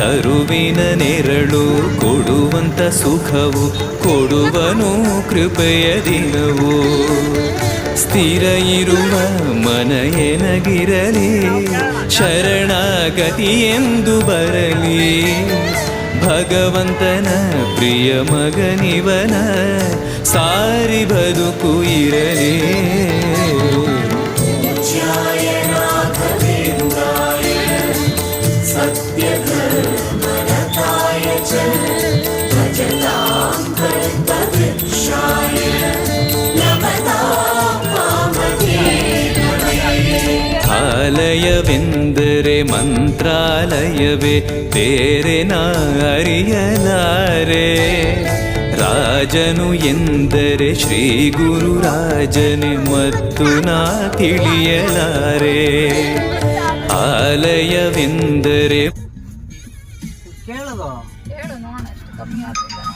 ತರುವಿನ ನೆರಳು ಕೊಡುವಂತ ಸುಖವು ಕೊಡುವನು ಕೃಪೆಯ ದಿನವು. ಸ್ಥಿರ ಇರುವ ಮನ ಎನಗಿರಲಿ ಶರಣಾಗತಿ ಎಂದು ಬರಲಿ. ಭಗವಂತನ ಪ್ರಿಯ ಮಗನಿವನ ಸಾರಿ ಬದುಕು ಇರಲಿ. ಆಲಯವೆಂದರೆ ಮಂತ್ರಾಲಯವೇ ಬೇರೆ ನಾ ಅರಿಯಲಾರೆ. ರಾಜನು ಎಂದರೆ ಶ್ರೀ ಗುರು ರಾಜನೇ ಮತ್ತು ನಾ ತಿಳಿಯಲಾರೆ. ಆಲಯವೆಂದರೆ ಕೇಳೋದು ಹೇಳು ನೋಡೋಣ ಎಷ್ಟು ಕಮ್ಮಿ ಆಗ್ತದೆ.